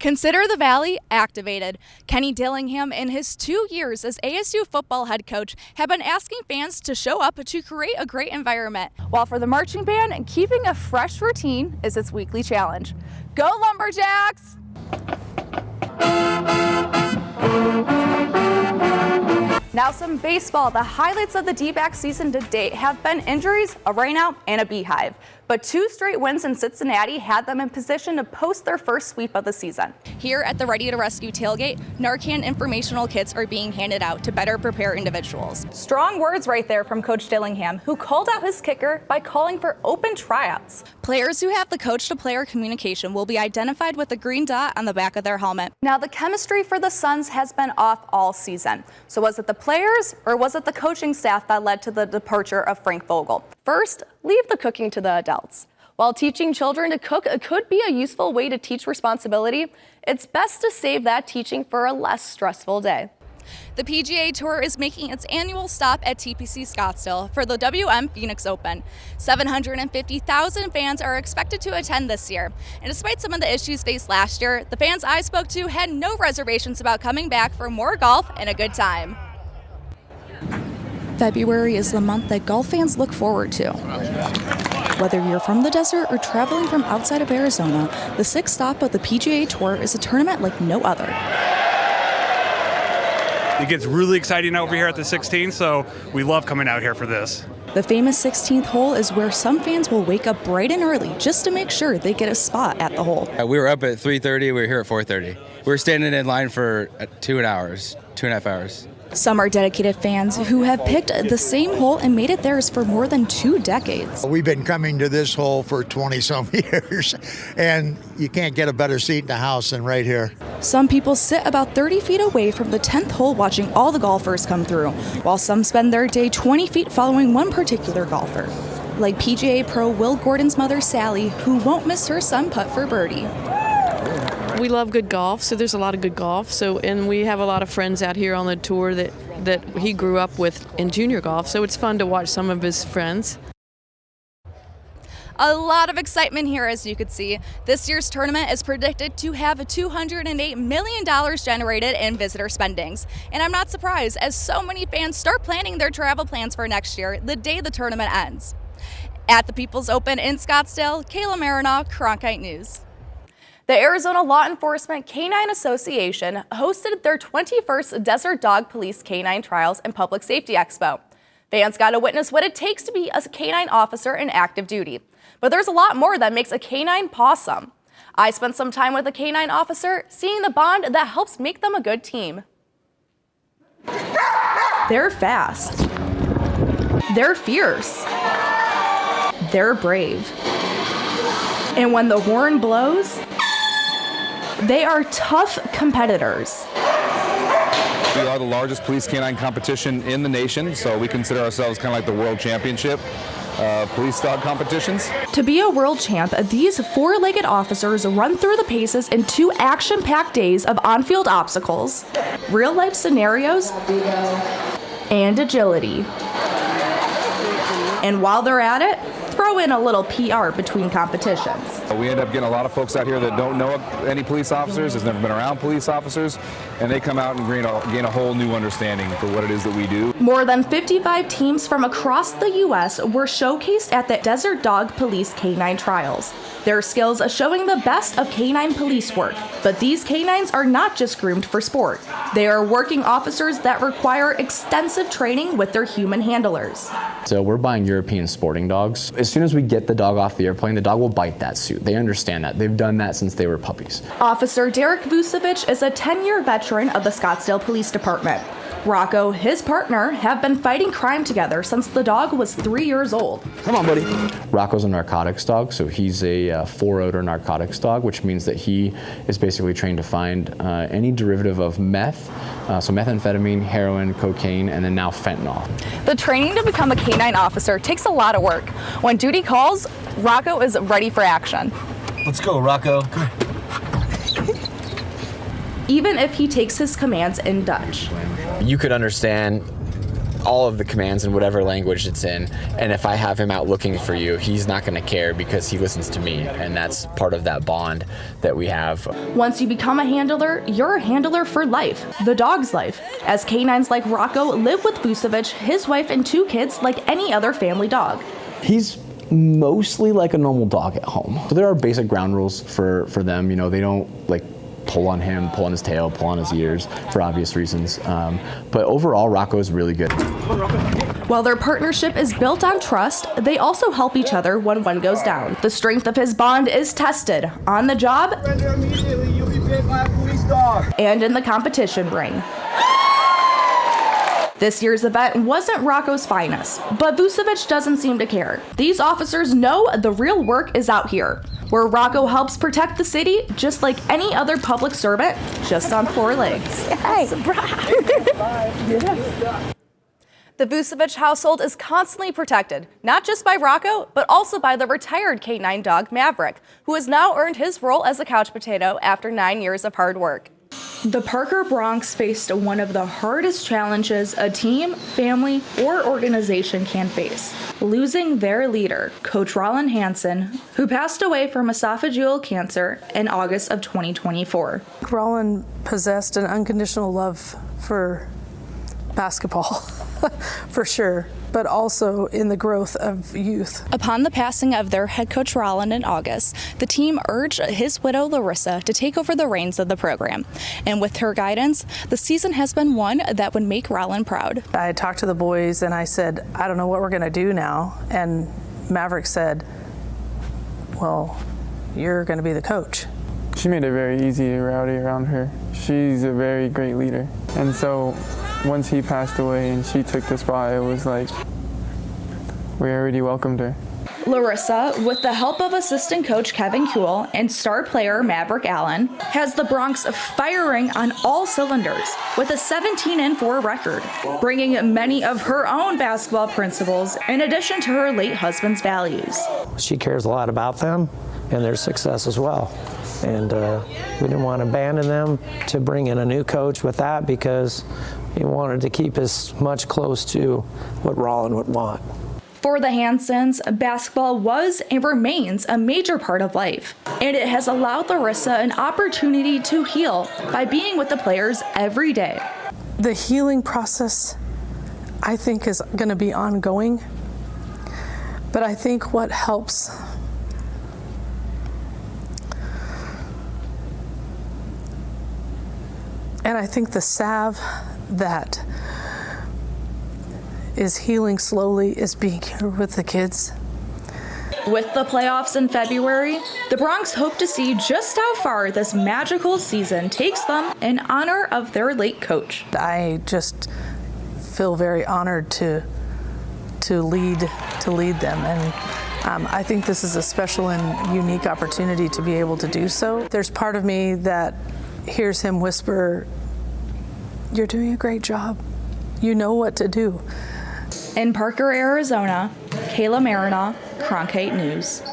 Consider the Valley activated. Kenny Dillingham, in his 2 years as ASU football head coach, have been asking fans to show up to create a great environment. While for the marching band, keeping a fresh routine is its weekly challenge. Go Lumberjacks! Now some baseball. The highlights of the D-back season to date have been injuries, a rainout, and a beehive. But 2 straight wins in Cincinnati had them in position to post their first sweep of the season. Here at the Ready to Rescue tailgate, Narcan informational kits are being handed out to better prepare individuals. Strong words right there from Coach Dillingham, who called out his kicker by calling for open tryouts. Players who have the coach-to-player communication will be identified with a green dot on the back of their helmet. Now, the chemistry for the Suns has been off all season. So was it the players or was it the coaching staff that led to the departure of Frank Vogel? First, leave the cooking to the adults. While teaching children to cook could be a useful way to teach responsibility, it's best to save that teaching for a less stressful day. The PGA Tour is making its annual stop at TPC Scottsdale for the WM Phoenix Open. 750,000 fans are expected to attend this year. And despite some of the issues faced last year, the fans I spoke to had no reservations about coming back for more golf and a good time. February is the month that golf fans look forward to. Whether you're from the desert or traveling from outside of Arizona, the 6th stop of the PGA Tour is a tournament like no other. It gets really exciting over here at the 16th, so we love coming out here for this. The famous 16th hole is where some fans will wake up bright and early just to make sure they get a spot at the hole. We were up at 3:30, we were here at 4:30. We were standing in line for 2.5 hours. Some are dedicated fans who have picked the same hole and made it theirs for more than 2 decades. We've been coming to this hole for 20-some years, and you can't get a better seat in the house than right here. Some people sit about 30 feet away from the 10th hole watching all the golfers come through, while some spend their day 20 feet following one particular golfer. Like PGA pro Will Gordon's mother, Sally, who won't miss her son putt for birdie. We love good golf, so there's a lot of good golf. And we have a lot of friends out here on the tour that he grew up with in junior golf, so it's fun to watch some of his friends. A lot of excitement here, as you could see. This year's tournament is predicted to have $208 million generated in visitor spendings. And I'm not surprised, as so many fans start planning their travel plans for next year the day the tournament ends. At the People's Open in Scottsdale, Kayla Marienau, Cronkite News. The Arizona Law Enforcement Canine Association hosted their 21st Desert Dog Police Canine Trials and Public Safety Expo. Fans got to witness what it takes to be a canine officer in active duty. But there's a lot more that makes a canine possum. I spent some time with a canine officer, seeing the bond that helps make them a good team. They're fast. They're fierce. They're brave. And when the horn blows, they are tough competitors. We are the largest police canine competition in the nation, so we consider ourselves kind of like the world championship of police dog competitions. To be a world champ, these 4-legged officers run through the paces in 2 action-packed days of on-field obstacles, real-life scenarios, and agility. And while they're at it, throw in a little PR between competitions. We end up getting a lot of folks out here that don't know any police officers, has never been around police officers, and they come out and gain a whole new understanding for what it is that we do. More than 55 teams from across the U.S. were showcased at the Desert Dog Police Canine Trials. Their skills showing the best of canine police work. But these canines are not just groomed for sport. They are working officers that require extensive training with their human handlers. So we're buying European sporting dogs. As soon as we get the dog off the airplane, the dog will bite that suit. They understand that. They've done that since they were puppies. Officer Derek Vucevic is a 10-year veteran of the Scottsdale Police Department. Rocco, his partner, have been fighting crime together since the dog was 3 years old. Come on, buddy. Rocco's a narcotics dog, so he's a 4-odor narcotics dog, which means that he is basically trained to find any derivative of meth, so methamphetamine, heroin, cocaine, and then now fentanyl. The training to become a canine officer takes a lot of work. When duty calls, Rocco is ready for action. Let's go, Rocco. Come on. Even if he takes his commands in Dutch. You could understand all of the commands in whatever language it's in. And if I have him out looking for you, he's not going to care because he listens to me. And that's part of that bond that we have. Once you become a handler, you're a handler for life, the dog's life, as canines like Rocco live with Vucevic, his wife, and 2 kids like any other family dog. He's mostly like a normal dog at home. So there are basic ground rules for them. You know, they don't like pull on him, pull on his tail, pull on his ears for obvious reasons. But overall, Rocco is really good. While their partnership is built on trust, they also help each other when one goes down. The strength of his bond is tested on the job and in the competition ring. This year's event wasn't Rocco's finest, but Vucevic doesn't seem to care. These officers know the real work is out here, where Rocco helps protect the city just like any other public servant, just on 4 legs. Hey. The Vucevic household is constantly protected, not just by Rocco, but also by the retired K9 dog Maverick, who has now earned his role as a couch potato after 9 years of hard work. The Parker Bronx faced one of the hardest challenges a team, family, or organization can face, losing their leader, Coach Rollin Hansen, who passed away from esophageal cancer in August of 2024. Rollin possessed an unconditional love for basketball, for sure, but also in the growth of youth. Upon the passing of their head coach Rollin in August, the team urged his widow Larissa to take over the reins of the program. And with her guidance, the season has been one that would make Rollin proud. I talked to the boys and I said, I don't know what we're going to do now. And Maverick said, well, you're going to be the coach. She made it very easy to rowdy around her. She's a very great leader. And so once he passed away and she took the spot, it was like we already welcomed her. Larissa, with the help of assistant coach Kevin Kuhl and star player Maverick Allen, has the Bronx firing on all cylinders with a 17-4 record, bringing many of her own basketball principles in addition to her late husband's values. She cares a lot about them and their success as well. And we didn't want to abandon them to bring in a new coach with that because he wanted to keep as much close to what Rollin would want. For the Hansons, basketball was and remains a major part of life, and it has allowed Larissa an opportunity to heal by being with the players every day. The healing process, I think, is going to be ongoing, but I think what helps and I think the salve that is healing slowly is being here with the kids. With the playoffs in February, the Bronx hope to see just how far this magical season takes them in honor of their late coach. I just feel very honored to lead them, and I think this is a special and unique opportunity to be able to do so. There's part of me that hears him whisper, "You're doing a great job. You know what to do." In Parker, Arizona, Kayla Marienau, Cronkite News.